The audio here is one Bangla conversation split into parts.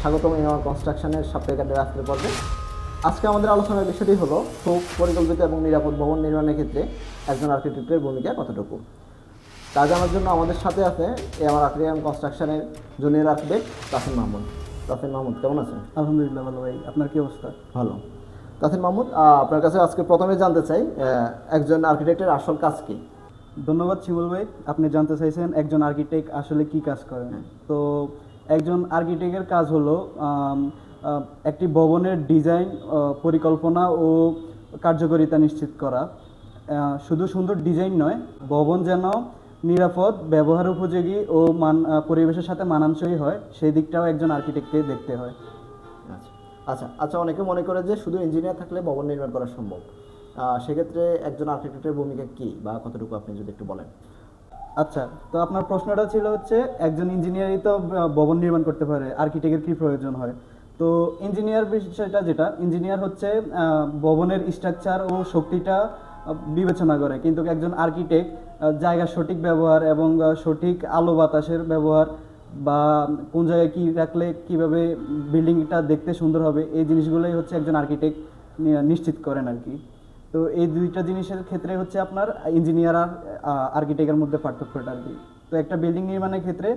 স্বাগতম আমার কনস্ট্রাকশনের সাপ্তাহিক আড্ডার আজকের পর্বে। আজকে আমাদের আলোচনার বিষয়টি হলো সুপরিকল্পিত এবং নিরাপদ ভবন নির্মাণের ক্ষেত্রে একজন আর্কিটেক্টের ভূমিকা কতটুকু। তা জানার জন্য আমাদের সাথে আছে আমার আর্কিটেক্ট কনস্ট্রাকশনের জুনিয়র আর্কিটেক্ট তাসিন মাহমুদ। তাসিন মাহমুদ কেমন আছেন? আলহামদুলিল্লাহ ভালো ভাই, আপনার কি অবস্থা? ভালো। তাসিন মাহমুদ, আপনার কাছে আজকে প্রথমে জানতে চাই একজন আর্কিটেক্টের আসল কাজ কী? ধন্যবাদ শিমুল ভাই, আপনি জানতে চাইছেন একজন আর্কিটেক্ট আসলে কি কাজ করেন। তো একজন আর্কিটেক্টের কাজ হলো একটি ভবনের ডিজাইন, পরিকল্পনা ও কার্যকারিতা নিশ্চিত করা। শুধু সুন্দর ডিজাইন নয়, ভবন যেন নিরাপদ, ব্যবহার উপযোগী ও পরিবেশের সাথে মানানসই হয়, সেই দিকটাও একজন আর্কিটেক্টকে দেখতে হয়। আচ্ছা আচ্ছা, অনেকে মনে করে যে শুধু ইঞ্জিনিয়ার থাকলে ভবন নির্মাণ করা সম্ভব। সেক্ষেত্রে একজন আর্কিটেক্টের ভূমিকা কী বা কতটুকু আপনি যদি একটু বলেন। আচ্ছা, তো আপনার প্রশ্নটা ছিল হচ্ছে একজন ইঞ্জিনিয়ারই তো ভবন নির্মাণ করতে পারে, আর্কিটেক্টের কী প্রয়োজন হয়। তো ইঞ্জিনিয়ার বিষয়টা যেটা, ইঞ্জিনিয়ার হচ্ছে ভবনের স্ট্রাকচার ও শক্তিটা বিবেচনা করে, কিন্তু একজন আর্কিটেক্ট জায়গার সঠিক ব্যবহার এবং সঠিক আলো বাতাসের ব্যবহার বা কোন জায়গায় কী রাখলে কীভাবে বিল্ডিংটা দেখতে সুন্দর হবে, এই জিনিসগুলোই হচ্ছে একজন আর্কিটেক্ট নিশ্চিত করেন আর কি। তো এই দুইটা জিনিসের ক্ষেত্রে হচ্ছে আপনার ইঞ্জিনিয়ার আর আর্কিটেক্টের মধ্যে পার্থক্যটা আর কি। তো একটা বিল্ডিং নির্মাণের ক্ষেত্রে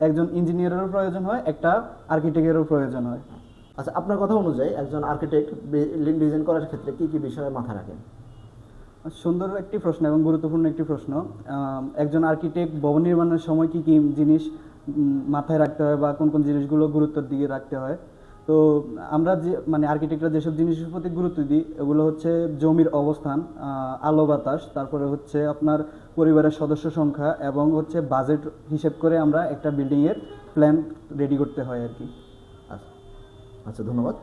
একজন ইঞ্জিনিয়ারেরও প্রয়োজন হয়, একটা আর্কিটেক্টেরও প্রয়োজন হয়। আচ্ছা, আপনার কথা অনুযায়ী একজন আর্কিটেক্ট বিল্ডিং ডিজাইন করার ক্ষেত্রে কী কী বিষয়ে মাথায় রাখেন? সুন্দর একটি প্রশ্ন এবং গুরুত্বপূর্ণ একটি প্রশ্ন। একজন আর্কিটেক্ট ভবন নির্মাণের সময় কী কী জিনিস মাথায় রাখতে হয় বা কোন কোন জিনিসগুলো গুরুত্বের দিকে রাখতে হয়। তো আমরা যে আর্কিটেক্টরা যেসব জিনিসের প্রতি গুরুত্ব দিই, এগুলো হচ্ছে জমির অবস্থান, আলো বাতাস, তারপরে হচ্ছে আপনার পরিবারের সদস্য সংখ্যা এবং হচ্ছে বাজেট হিসেব করে আমরা একটা বিল্ডিংয়ের প্ল্যান রেডি করতে হয় আর কি। আচ্ছা আচ্ছা, ধন্যবাদ।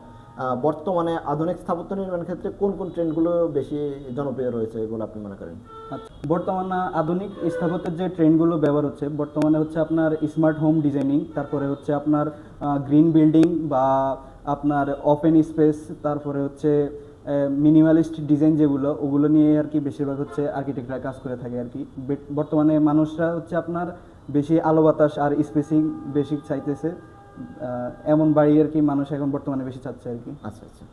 বর্তমানে আধুনিক স্থাপত্য নির্মাণের ক্ষেত্রে কোন কোন ট্রেন্ডগুলো বেশি জনপ্রিয় রয়েছে বলে আপনি মনে করেন? আচ্ছা, বর্তমানে আধুনিক স্থাপত্যের যে ট্রেন্ডগুলো ব্যবহার হচ্ছে বর্তমানে হচ্ছে আপনার স্মার্ট হোম ডিজাইনিং, তারপরে হচ্ছে আপনার গ্রিন বিল্ডিং বা আপনার ওপেন স্পেস, তারপরে হচ্ছে মিনিমালিস্ট ডিজাইন, যেগুলো ওগুলো নিয়ে আর কি বেশিরভাগ হচ্ছে আর্কিটেক্টরা কাজ করে থাকে আর কি। বর্তমানে মানুষরা হচ্ছে আপনার বেশি আলো বাতাস আর স্পেসিং বেশি চাইতেছে, এমন বাড়ি আর কি মানুষ এখন বর্তমানে বেশি চাচ্ছে আর কি। আচ্ছা আচ্ছা।